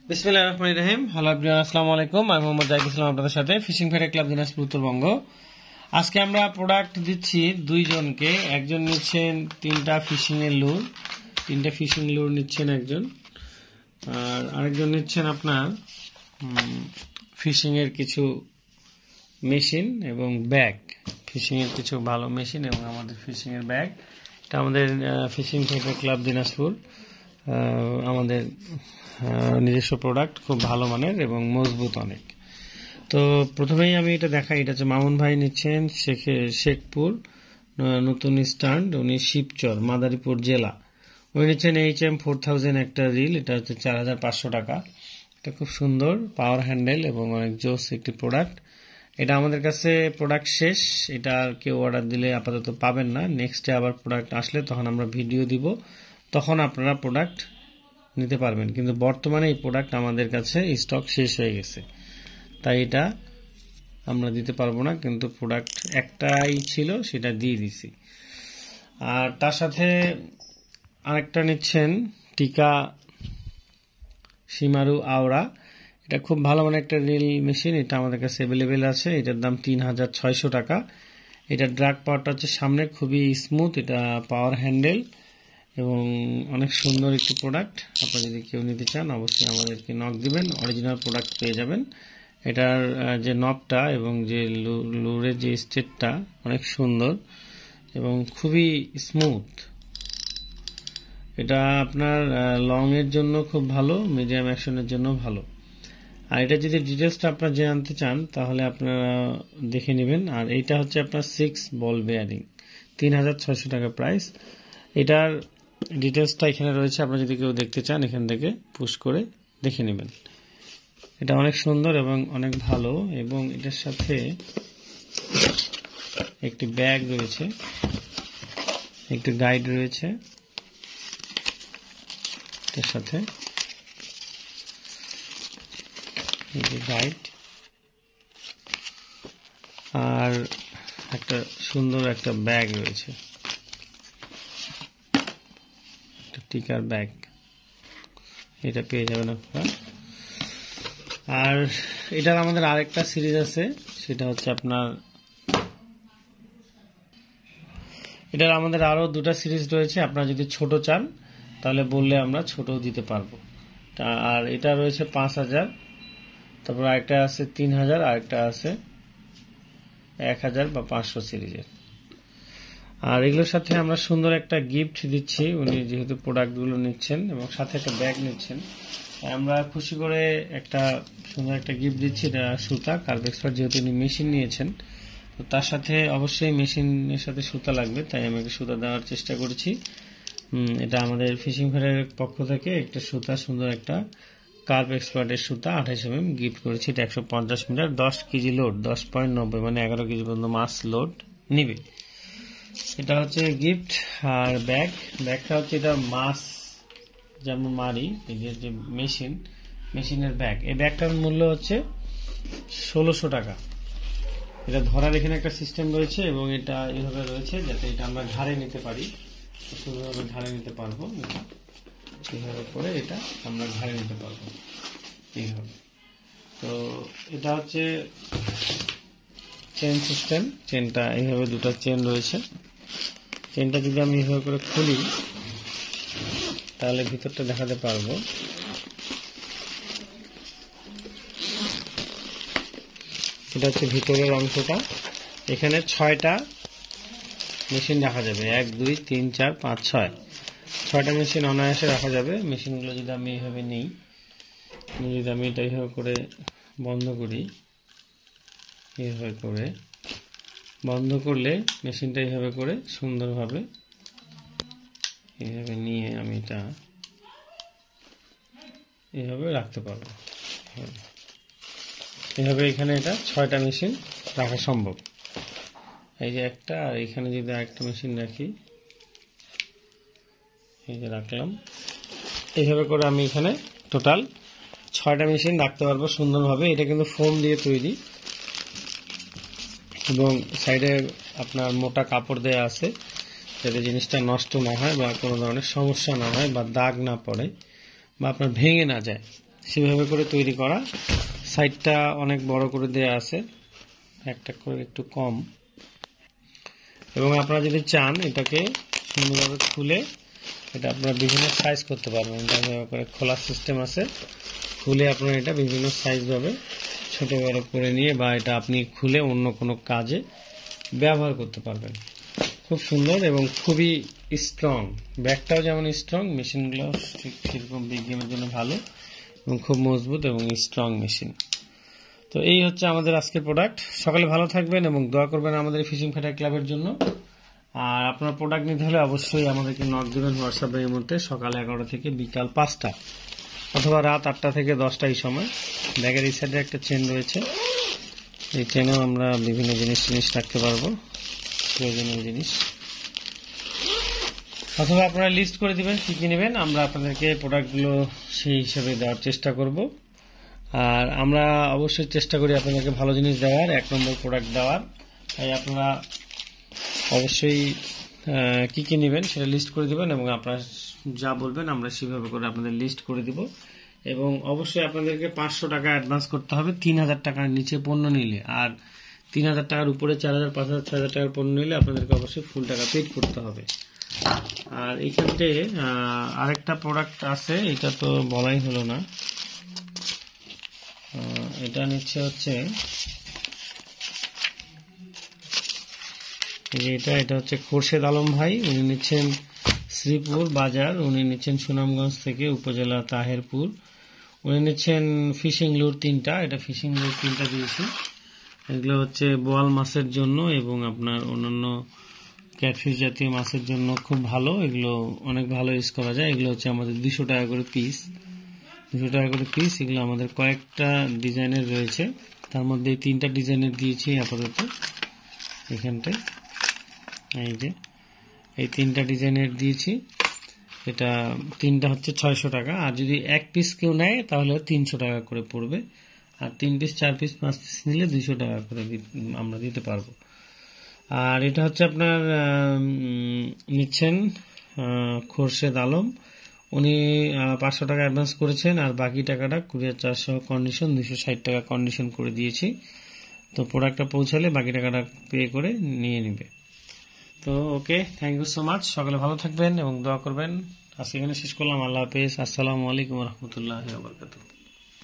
বিসমিল্লাহির রহমানির রহিম। Hello everyone, আসসালামু আলাইকুম। আমি মোহাম্মদ জাহিদ ইসলাম, আপনাদের সাথে fishing fair club Dinajpur Uttarbanga. আজকে আমরা প্রোডাক্ট দিচ্ছি দুইজনকে। একজন নিচ্ছেন তিনটা ফিশিং লুর নিচ্ছেন একজন, আর আরেকজন নিচ্ছেন আপনার ফিশিং এর কিছু মেশিন এবং ব্যাগ। ফিশিং এর কিছু ভালো মেশিন এবং আমাদের ফিশিং এর ব্যাগ। এটা আমাদের ফিশিং ফেয়ার ক্লাব দিনাজপুর আমাদের নিজস্ব প্রোডাক্ট, খুব ভালো মানের এবং মজবুত অনেক। তো প্রথমেই আমি এটা দেখাই। এটা হচ্ছে মামুন ভাই নিচ্ছেন শেখপুর নতুন স্ট্যান্ড, উনি শিবচর মাদারীপুর জেলা। উনি নিচ্ছেন HM 4000 একটা রিল। এটা হচ্ছে 4500 টাকা। এটা খুব সুন্দর পাওয়ার হ্যান্ডেল এবং অনেক জোস একটি প্রোডাক্ট। এটা আমাদের কাছে প্রোডাক্ট শেষ, এটা কেউ অর্ডার দিলে আপাতত পাবেন না। নেক্সটে আবার প্রোডাক্ট আসলে তখন আমরা ভিডিও দিব, তখন আপনারা প্রোডাক্ট নিতে পারবেন। কিন্তু বর্তমানে এই প্রোডাক্ট আমাদের কাছে স্টক শেষ হয়ে গেছে, তাই এটা আমরা দিতে পারবো না। কিন্তু প্রোডাক্ট একটাই ছিল, সেটা দিয়ে দিছি। আর তার সাথে আরেকটা নিচ্ছেন টিকা শিমারু আওরা। এটা খুব ভালো মানে একটা রিল মেশিন। এটা আমাদের কাছে অ্যাভেলেবেল আছে। এটার দাম 3600 টাকা। এটা ড্রাগ পাওয়ারটা হচ্ছে সামনে, খুবই স্মুথ। এটা পাওয়ার হ্যান্ডেল এবং অনেক সুন্দর একটি প্রোডাক্ট। আপনারা যদি কেউ নিতে চান অবশ্যই আমাদেরকে নক দিবেন, অরিজিনাল প্রোডাক্ট পেয়ে যাবেন। এটার যে নবটা এবং যে লুরের যে স্টেটটা অনেক সুন্দর এবং খুবই স্মুথ। এটা আপনার লং এর জন্য খুব ভালো, মিডিয়াম অ্যাকশনের জন্য ভালো। আর এটা যদি ডিটেলসটা আপনারা জানতে চান তাহলে আপনারা দেখে নেবেন। আর এইটা হচ্ছে আপনার 6 বল বেয়ারিং, 3600 টাকা প্রাইস। এটার ডিটেলসটা এখানে রয়েছে, আপনারা যদি কেউ দেখতে চান এখান থেকে পুশ করে দেখে নেবেন। এটা অনেক সুন্দর এবং অনেক ভালো। এবং এটার সাথে একটি ব্যাগ রয়েছে, একটি গাইড রয়েছে এটার সাথে, গাইড আর একটা সুন্দর একটা ব্যাগ রয়েছে, টিকার ব্যাগ। এটা পেয়ে যাবেন আপনারা। আর এটার আমাদের আরেকটা সিরিজ আছে, সেটা হচ্ছে আপনার এটার আমাদের আরো দুটা সিরিজ রয়েছে। আপনারা যদি ছোট চান তাহলে বললে আমরা ছোটও দিতে পারবো। আর এটা রয়েছে 5000, তারপর আরেকটা আছে 3000, আরেকটা আছে 1000 বা 500 সিরিজের। আর এগুলোর সাথে আমরা সুন্দর একটা গিফট দিচ্ছি, উনি যেহেতু প্রোডাক্টগুলো নিচ্ছেন এবং সাথে একটা ব্যাগ নিচ্ছেন। আমরা খুশি করে একটা সুন্দর একটা গিফট দিচ্ছি। এটা সুতা কার্ভ এক্সপার্ট, যেহেতু উনি মেশিন নিয়েছেন তো তার সাথে অবশ্যই মেশিনের সাথে সুতা লাগবে, তাই আমি একটা সুতা দেওয়ার চেষ্টা করেছি। এটা আমাদের ফিশিং ফেয়ারের পক্ষ থেকে একটা সুতা, সুন্দর একটা কার্ভ এক্সপার্টের সুতা 28 mm গিফট করেছি। এটা 150 মিটার, 10 কেজি লোড, 10.90 মানে 11 কেজি পর্যন্ত মাছ লোড নিবে। এটা হচ্ছে গিফট। আর ব্যাগটা হচ্ছে এটা মাছ যেমন মারি, এই যে মেশিনের ব্যাগ, এই ব্যাগটার মূল্য হচ্ছে 1600 টাকা। এটা ধরার এখানে একটা সিস্টেম রয়েছে এবং এটা এইভাবে রয়েছে যাতে এটা আমরা ঘাড়ে নিতে পারি, সুন্দরভাবে ঘাড়ে নিতে পারবো। এইভাবে করে এটা আমরা ঘাড়ে নিতে পারবো এইভাবে। তো এটা হচ্ছে চেন সিস্টেম। চেনটা এইভাবে দুটো চেন রয়েছে। চেনটা যদি আমি এইভাবে করে খুলি তাহলে ভিতরটা দেখাতে পারবো। এটা হচ্ছে ভিতরের অংশটা। এখানে 6টা মেশিন রাখা যাবে, 1 2 3 4 5 6টা মেশিন অনায়াসে রাখা যাবে। মেশিনগুলো যদি আমি এইভাবে নিই, যদি আমি এটা এইভাবে করে বন্ধ করি, এইভাবে করে বন্ধ করলে মেশিনটা এইভাবে করে সুন্দরভাবে এইভাবে নিয়ে আমি এটা এইভাবে রাখতে পারবো। এইভাবে এখানে এটা 6টা মেশিন রাখা সম্ভব। এই যে একটা, আর এখানে যদি আরেকটা মেশিন রাখি, এই যে রাখলাম, এইভাবে করে আমি এখানে টোটাল 6টা মেশিন রাখতে পারবো সুন্দরভাবে। এটা কিন্তু ফোম দিয়ে তৈরি এবং সাইডে আপনার মোটা কাপড় দেয়া আছে যাতে জিনিসটা নষ্ট না হয় বা কোনো ধরনের সমস্যা না হয় বা দাগ না পড়ে বা আপনার ভেঙে না যায়। সেভাবে করে তৈরি করা। সাইডটা অনেক বড় করে দেয়া আছে, একটা করে একটু কম। এবং আপনারা যদি চান এটাকে সুন্দরভাবে খুলে এটা আপনারা বিভিন্ন সাইজ করতে পারবেন। এভাবে করে খোলার সিস্টেম আছে, খুলে আপনারা এটা বিভিন্ন সাইজ ভাবে ছোট বড় করে নিয়ে বা এটা আপনি খুলে অন্য কোনো কাজে ব্যবহার করতে পারবেন। খুব সুন্দর এবং খুবই স্ট্রং, ব্যাগটাও যেমন স্ট্রং, মেশিনগুলো ঠিক সেরকম বিগ গেমের জন্য ভালো এবং খুব মজবুত এবং স্ট্রং মেশিন। তো এই হচ্ছে আমাদের আজকের প্রোডাক্ট। সকালে ভালো থাকবেন এবং দোয়া করবেন আমাদের ফিশিং ফাইটার ক্লাবের জন্য। আর আপনার প্রোডাক্ট নিতে হলে অবশ্যই আমাদেরকে নক দেবেন হোয়াটসঅ্যাপের মধ্যে সকাল 11টা থেকে বিকাল 5টা অথবা রাত 8টা থেকে 10টা এই সময়। ব্যাগের এই সাইডে একটা চেন রয়েছে, এই চেনেও আমরা বিভিন্ন জিনিস রাখতে পারবো, প্রয়োজনীয় জিনিস। অথবা আপনারা লিস্ট করে দিবেন কি কি নেবেন, আমরা আপনাদেরকে প্রোডাক্টগুলো সেই হিসেবে দেওয়ার চেষ্টা করব। আর আমরা অবশ্যই চেষ্টা করি আপনাদেরকে ভালো জিনিস দেওয়ার, 1 নম্বর প্রোডাক্ট দেওয়ার। তাই আপনারা অবশ্যই কি কি নেবেন সেটা লিস্ট করে দিবেন এবং আপনারা যা বলবেন আমরা সেভাবে করে আপনাদের লিস্ট করে দিব। এবং অবশ্যই আপনাদেরকে 500 টাকা অ্যাডভান্স করতে হবে 3000 টাকার নিচে পণ্য নিলে। আর 3000 টাকার উপরে 4000, 5000, 6000 টাকার পণ্য নিলে আপনাদেরকে অবশ্যই ফুল টাকা পেড করতে হবে। আর এইখানতে আরেকটা প্রোডাক্ট আছে, এটা তো বলাই হলো না। এটা নিচ্ছে হচ্ছে এটা হচ্ছে খোরশেদ আলম ভাই, উনি নিচ্ছেন শ্রীপুর বাজার, উনি নিচ্ছেন সুনামগঞ্জ থেকে উপজেলা তাহেরপুর। উনি নিচ্ছেন ফিশিং লুর 3টা, এটা ফিশিং লুর 3টা দিয়েছি। এগুলো হচ্ছে বোয়াল মাছের জন্য এবং আপনার অন্যান্য ক্যাটফিশ জাতীয় মাছের জন্য খুব ভালো, এগুলো অনেক ভালো ইউজ করা যায়। এগুলো হচ্ছে আমাদের 200 টাকা করে পিস, 200 টাকা করে পিস। এগুলো আমাদের কয়েকটা ডিজাইনের রয়েছে, তার মধ্যে 3টা ডিজাইনের দিয়েছি আপাতত এখানটায়। এই যে এই 3টা ডিজাইনের দিয়েছি, এটা 3টা হচ্ছে 600 টাকা। আর যদি 1 পিস কেউ নেয় তাহলে 300 টাকা করে পড়বে। আর 3 পিস, 4 পিস, 5 পিস নিলে 200 টাকা করে আমরা দিতে পারবো। আর এটা হচ্ছে আপনার নিচ্ছেন খোরশেদ আলম, উনি 500 টাকা অ্যাডভান্স করেছেন আর বাকি টাকাটা কুরিয়ার চার্জ সহ কন্ডিশন 260 টাকা কন্ডিশন করে দিয়েছি। তো প্রোডাক্টটা পৌঁছালে বাকি টাকাটা পে করে নিয়ে নেবে। তো ওকে, থ্যাংক ইউ সো মাচ। সকালে ভালো থাকবেন এবং দোয়া করবেন। আজকে এখানে শেষ করলাম। আল্লাহ হাফেজ। আসসালামু আলাইকুম ওয়া রাহমাতুল্লাহি ওয়া বারাকাতুহু।